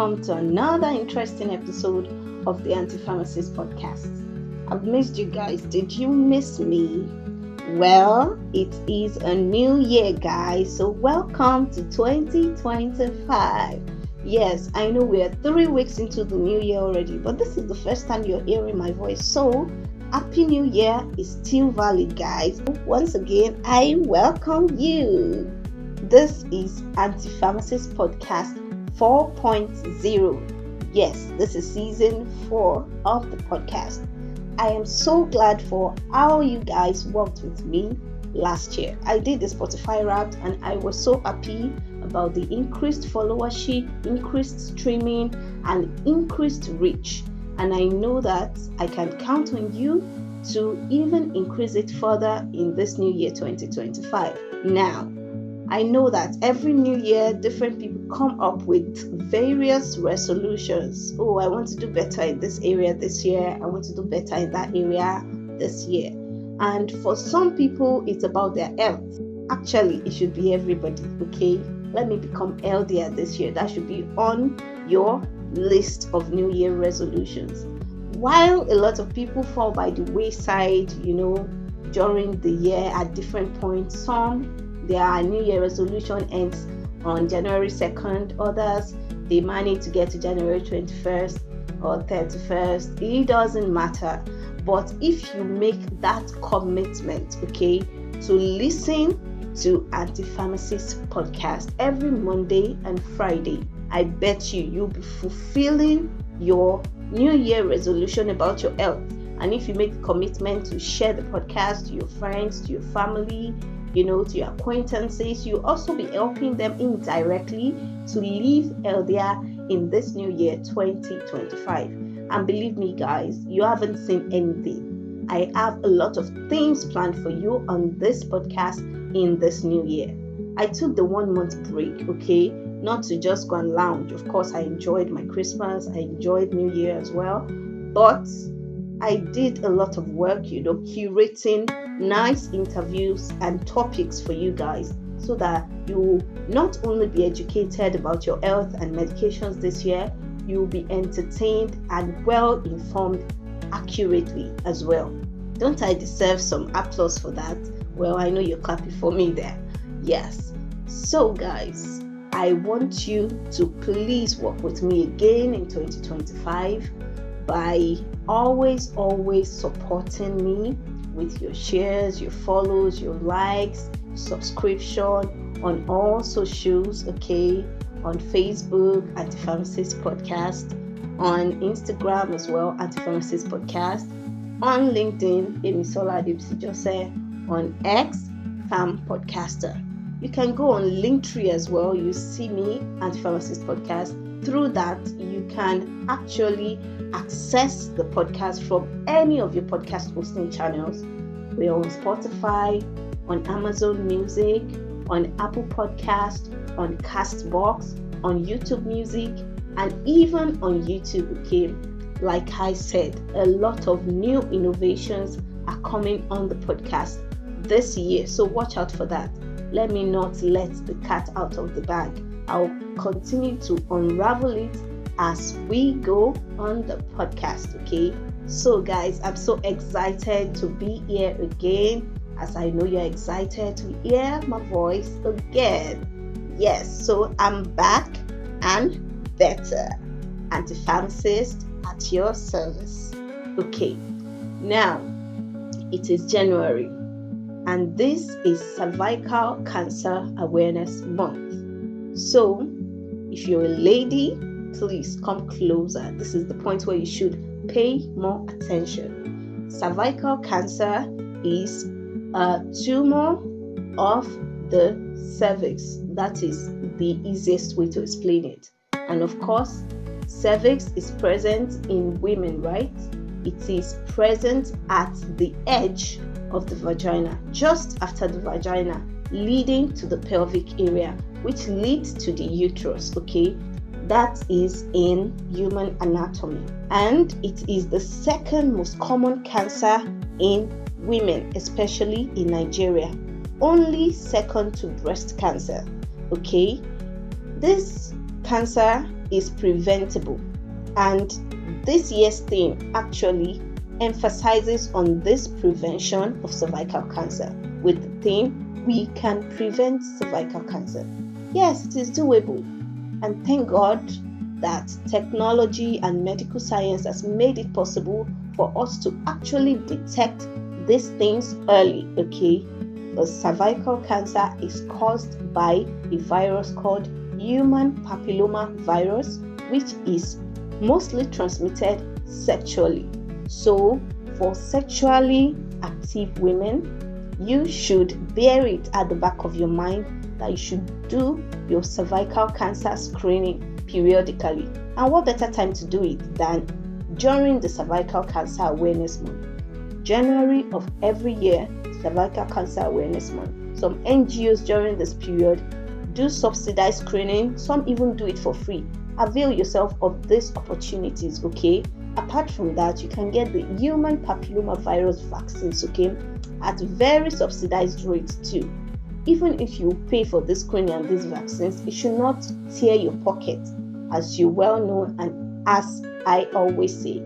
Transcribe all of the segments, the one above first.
welcome to another interesting episode of the Aunty Pharmacist Podcast. I've missed you guys. Did you miss me? Well, it is a new year, guys, so welcome to 2025. Yes, I know we are 3 weeks into the new year already, but this is the first time you're hearing my voice, so Happy New Year is still valid, guys. Once again, I welcome you. This is Aunty Pharmacist Podcast 4.0. Yes, this is season 4 of the podcast. I am so glad for how you guys worked with me last year. I did the Spotify Wrapped and I was so happy about the increased followership, increased streaming, and increased reach. And I know that I can count on you to even increase it further in this new year 2025. Now, I know that every new year, different people come up with various resolutions. Oh, I want to do better in this area this year. I want to do better in that area this year. And for some people, it's about their health. Actually, it should be everybody, okay? Let me become healthier this year. That should be on your list of New Year resolutions. While a lot of people fall by the wayside, during the year at different points, some their New Year resolution ends on January 2nd. Others, they manage to get to January 21st or 31st. It doesn't matter. But if you make that commitment, okay, to listen to Aunty Pharmacist Podcast every Monday and Friday, I bet you'll be fulfilling your New Year resolution about your health. And if you make a commitment to share the podcast to your friends, to your family, to your acquaintances, you'll also be helping them indirectly to live healthier in this new year 2025. And believe me, guys, you haven't seen anything. I have a lot of things planned for you on this podcast in this new year. I took the 1 month break, okay? Not to just go and lounge. Of course, I enjoyed my Christmas. I enjoyed New Year as well. But I did a lot of work, curating nice interviews and topics for you guys so that you will not only be educated about your health and medications this year, you will be entertained and well informed accurately as well. Don't I deserve some applause for that? Well, I know you're clapping for me there. Yes. So guys, I want you to please work with me again in 2025 by always supporting me with your shares, your follows, your likes, subscription on all socials, okay? On Facebook, Aunty Pharmacist Podcast, on Instagram as well, Aunty Pharmacist Podcast, on LinkedIn, Emisola Adebisi Jose, on X, Pharm Podcaster. You can go on Linktree as well. You see me, Aunty Pharmacist Podcast. Through that, you can actually access the podcast from any of your podcast hosting channels. We're on Spotify, on Amazon Music, on Apple Podcast, on Castbox, on YouTube Music, and even on YouTube, okay? Like I said, a lot of new innovations are coming on the podcast this year, so watch out for that. Let me not let the cat out of the bag. I'll continue to unravel it as we go on the podcast, okay? So guys, I'm so excited to be here again, as I know you're excited to hear my voice again. Yes, so I'm back and better. Aunty Pharmacist at your service. Okay, now it is January and this is Cervical Cancer Awareness Month. So if you're a lady, please come closer. This is the point where you should pay more attention. Cervical cancer is a tumor of the cervix. That is the easiest way to explain it. And of course, cervix is present in women, right? It is present at the edge of the vagina, just after the vagina, leading to the pelvic area, which leads to the uterus, okay? That is in human anatomy. And it is the second most common cancer in women, especially in Nigeria. Only second to breast cancer, okay? This cancer is preventable, and this year's theme actually emphasizes on this prevention of cervical cancer with the theme, we can prevent cervical cancer. Yes, it is doable, and thank God that technology and medical science has made it possible for us to actually detect these things early, okay? The cervical cancer is caused by a virus called human papilloma virus, which is mostly transmitted sexually. So for sexually active women, you should bear it at the back of your mind that you should do your cervical cancer screening periodically. And what better time to do it than during the Cervical Cancer Awareness Month? January of every year, Cervical Cancer Awareness Month. Some NGOs during this period do subsidized screening, some even do it for free. Avail yourself of these opportunities, okay? Apart from that, you can get the human papilloma virus vaccines, okay, at very subsidized rates too. Even if you pay for this screening and these vaccines, it should not tear your pocket, as you well know, and as I always say,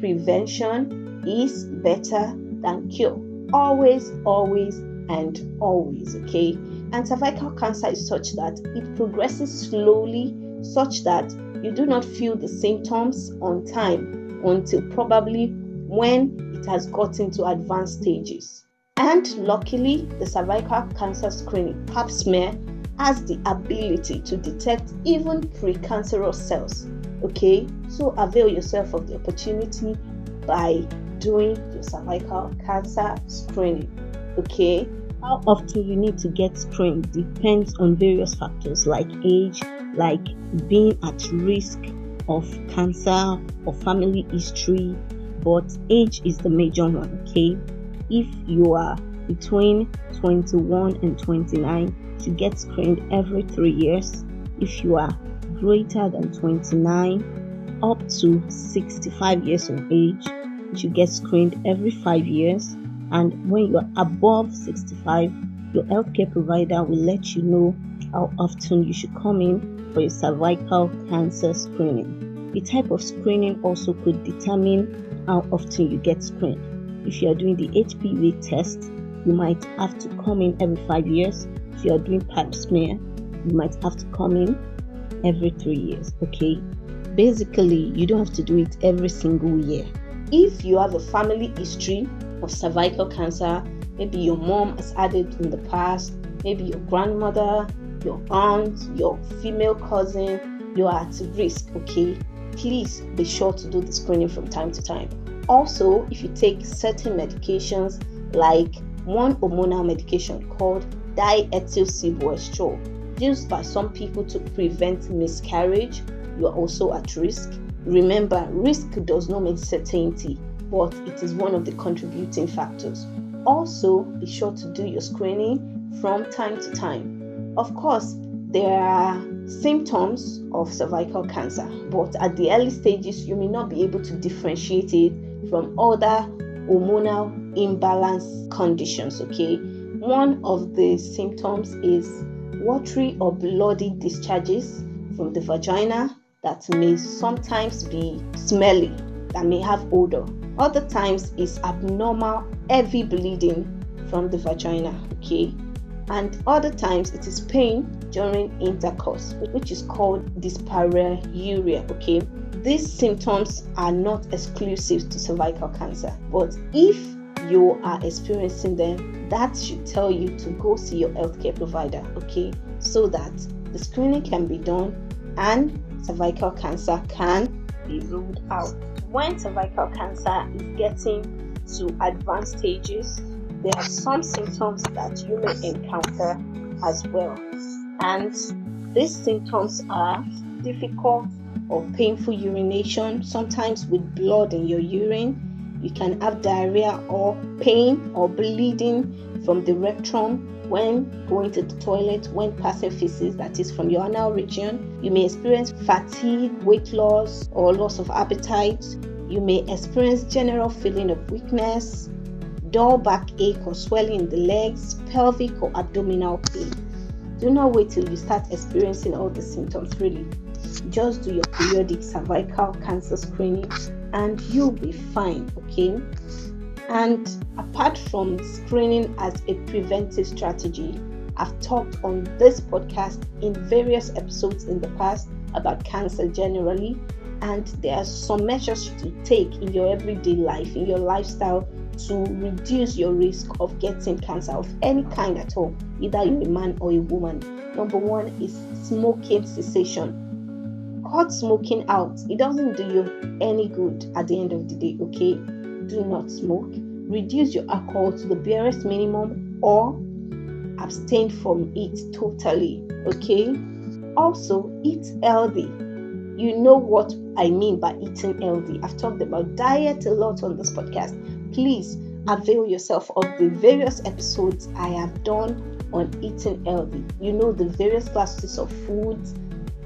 prevention is better than cure. Always, always, and always, okay? And cervical cancer is such that it progresses slowly, such that you do not feel the symptoms on time until probably when it has gotten to advanced stages. And luckily, the cervical cancer screening pap smear has the ability to detect even precancerous cells. Okay, so avail yourself of the opportunity by doing your cervical cancer screening. Okay, how often you need to get screened depends on various factors like age, like being at risk of cancer or family history, but age is the major one. Okay, if you are between 21 and 29, to get screened every 3 years. If you are greater than 29 up to 65 years of age, you get screened every 5 years. And when you are above 65, your healthcare provider will let you know how often you should come in for your cervical cancer screening. The type of screening also could determine how often you get screened. If you are doing the HPV test, you might have to come in every 5 years. If you are doing pap smear, you might have to come in every 3 years, okay? Basically, you don't have to do it every single year. If you have a family history of cervical cancer, maybe your mom has had it in the past, maybe your grandmother, your aunt, your female cousin, you are at risk, okay? Please be sure to do the screening from time to time. Also, if you take certain medications like one hormonal medication called diethylsibroestrol, used by some people to prevent miscarriage, you are also at risk. Remember, risk does not mean certainty, but it is one of the contributing factors. Also, be sure to do your screening from time to time. Of course, there are symptoms of cervical cancer, but at the early stages, you may not be able to differentiate it from other hormonal imbalance conditions, okay? One of the symptoms is watery or bloody discharges from the vagina that may sometimes be smelly, that may have odor. Other times is abnormal heavy bleeding from the vagina, okay? And other times it is pain during intercourse, which is called dyspareuria, okay? These symptoms are not exclusive to cervical cancer, but if you are experiencing them, that should tell you to go see your healthcare provider, okay? So that the screening can be done and cervical cancer can be ruled out. When cervical cancer is getting to advanced stages, there are some symptoms that you may encounter as well. And these symptoms are difficult or painful urination, sometimes with blood in your urine. You can have diarrhea or pain or bleeding from the rectum when going to the toilet, when passing feces, that is from your anal region. You may experience fatigue, weight loss, or loss of appetite. You may experience general feeling of weakness, dull backache or swelling in the legs, pelvic or abdominal pain. Do not wait till you start experiencing all the symptoms, really. Just do your periodic cervical cancer screening and you'll be fine, okay? And apart from screening as a preventive strategy, I've talked on this podcast in various episodes in the past about cancer generally, and there are some measures to take in your everyday life, in your lifestyle, to reduce your risk of getting cancer of any kind at all, either you're a man or a woman. Number one is smoking cessation. Cut smoking out. It doesn't do you any good at the end of the day, okay? Do not smoke. Reduce your alcohol to the barest minimum or abstain from it totally, okay? Also, eat healthy. You know what I mean by eating healthy. I've talked about diet a lot on this podcast. Please avail yourself of the various episodes I have done on eating healthy. You know the various classes of foods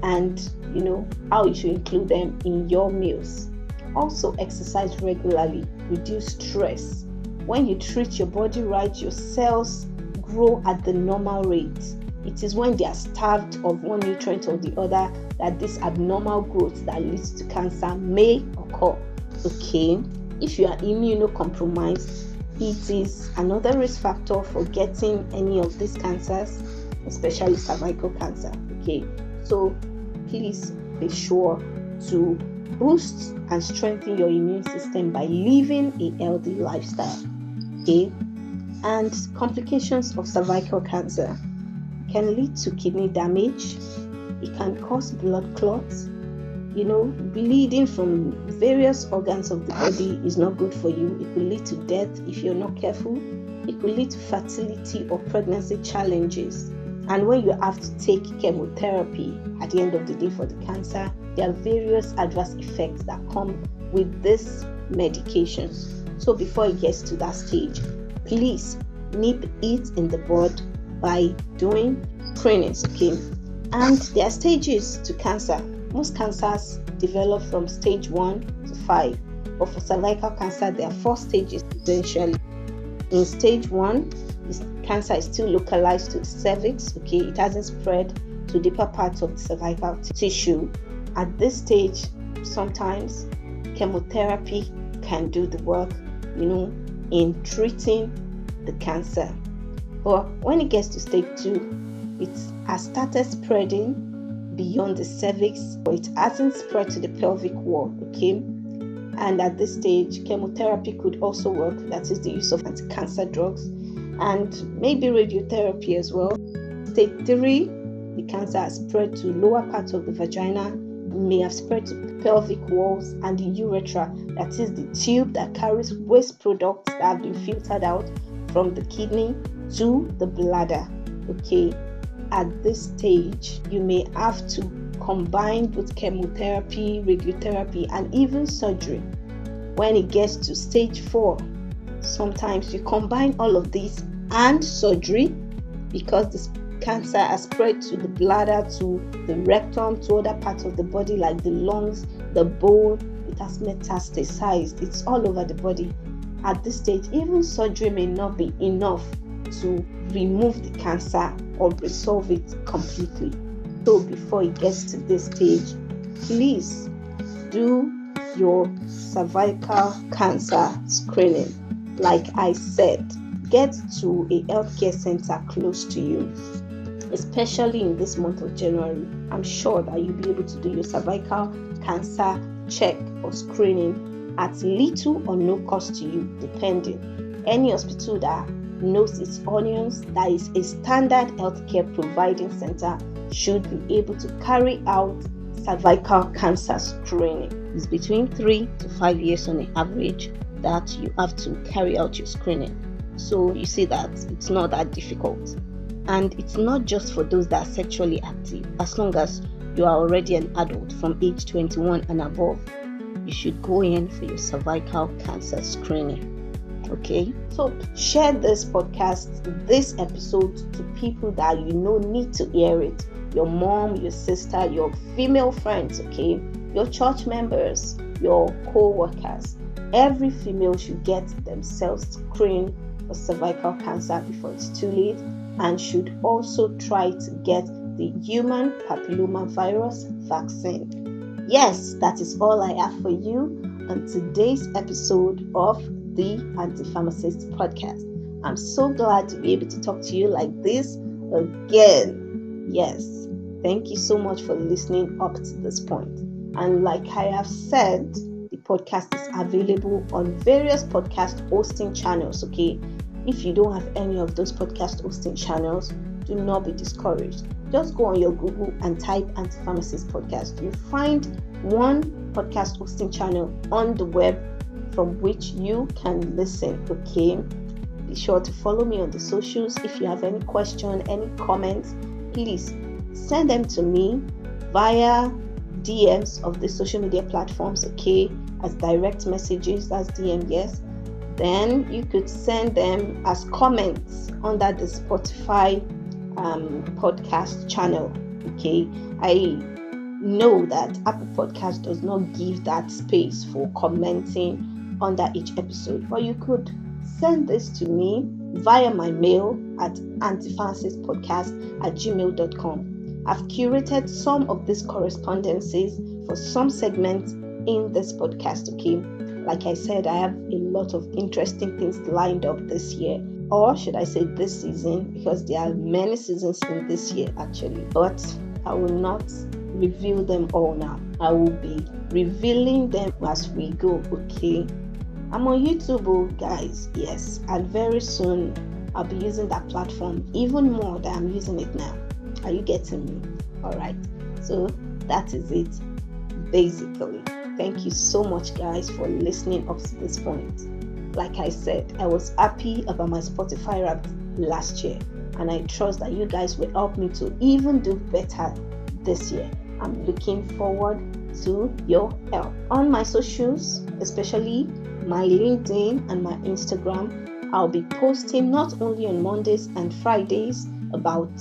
and you know how you should include them in your meals. Also, exercise regularly. Reduce stress. When you treat your body right, your cells grow at the normal rate. It is when they are starved of one nutrient or the other that this abnormal growth that leads to cancer may occur. Okay, if you are immunocompromised, it is another risk factor for getting any of these cancers, especially cervical cancer. Okay, so please be sure to boost and strengthen your immune system by living a healthy lifestyle. Okay, and complications of cervical cancer can lead to kidney damage. It can cause blood clots. You know, bleeding from various organs of the body is not good for you. It could lead to death if you're not careful. It could lead to fertility or pregnancy challenges. And when you have to take chemotherapy at the end of the day for the cancer, there are various adverse effects that come with this medication. So before it gets to that stage, please nip it in the bud by doing screenings, okay? And there are stages to cancer. Most cancers develop from stage 1 to 5, but for cervical cancer, there are 4 stages essentially. In stage 1, cancer is still localized to the cervix, okay? It hasn't spread to deeper parts of the cervical tissue. At this stage, sometimes chemotherapy can do the work, you know, in treating the cancer. But when it gets to stage 2, it has started spreading beyond the cervix, but it hasn't spread to the pelvic wall, okay? And at this stage, chemotherapy could also work, that is the use of anti-cancer drugs, and maybe radiotherapy as well. Stage 3, the cancer has spread to lower parts of the vagina, may have spread to pelvic walls and the urethra, that is the tube that carries waste products that have been filtered out from the kidney to the bladder, okay? At this stage, you may have to combine with chemotherapy, radiotherapy, and even surgery. When it gets to stage 4, sometimes you combine all of these and surgery because this cancer has spread to the bladder, to the rectum, to other parts of the body like the lungs, the bone. It has metastasized. It's all over the body. At this stage, even surgery may not be enough to remove the cancer or resolve it completely. So before it gets to this stage, please do your cervical cancer screening. Like I said, get to a healthcare center close to you, especially in this month of January. I'm sure that you'll be able to do your cervical cancer check or screening at little or no cost to you, depending. Any hospital that knows its onions, that is a standard healthcare providing center, should be able to carry out cervical cancer screening. It's between 3 to 5 years on an average that you have to carry out your screening. So you see that it's not that difficult. And it's not just for those that are sexually active. As long as you are already an adult from age 21 and above, you should go in for your cervical cancer screening. Okay, so share this podcast, this episode to people that you know need to hear it. Your mom, your sister, your female friends, okay, your church members, your co-workers. Every female should get themselves screened for cervical cancer before it's too late, and should also try to get the human papilloma virus vaccine. Yes, that is all I have for you on today's episode of the Aunty Pharmacist Podcast. I'm so glad to be able to talk to you like this again. Yes, thank you so much for listening up to this point. And like I have said, the podcast is available on various podcast hosting channels, okay? If you don't have any of those podcast hosting channels, do not be discouraged. Just go on your Google and type Aunty Pharmacist Podcast. You find one podcast hosting channel on the web from which you can listen, okay? Be sure to follow me on the socials. If you have any question, any comments, please send them to me via DMs of the social media platforms, okay? As direct messages, that's DM, yes. Then you could send them as comments under the Spotify podcast channel, okay? I know that Apple Podcast does not give that space for commenting under each episode, but you could send this to me via my mail at auntypharmacistpodcast@gmail.com. I've curated some of these correspondences for some segments in this podcast, okay? Like I said, I have a lot of interesting things lined up this year, or should I say this season, because there are many seasons in this year actually, but I will not reveal them all now. I will be revealing them as we go, okay? I'm on YouTube, guys, yes, and very soon I'll be using that platform even more than I'm using it now. Are you getting me? All right, so that is it basically. Thank you so much, guys, for listening up to this point. Like I said, I was happy about my Spotify Wrapped last year, and I trust that you guys will help me to even do better this year. I'm looking forward to your help. On my socials, especially my LinkedIn and my Instagram, I'll be posting not only on Mondays and Fridays about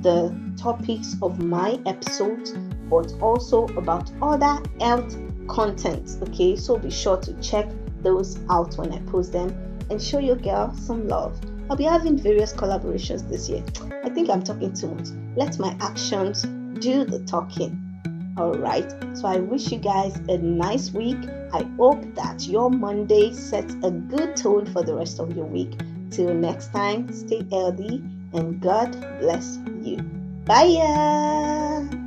the topics of my episodes, but also about other health content, okay? So be sure to check those out when I post them and show your girl some love. I'll be having various collaborations this year. I think I'm talking too much. Let my actions do the talking. All right, so I wish you guys a nice week. I hope that your Monday sets a good tone for the rest of your week. Till next time, stay healthy and God bless you. Bye.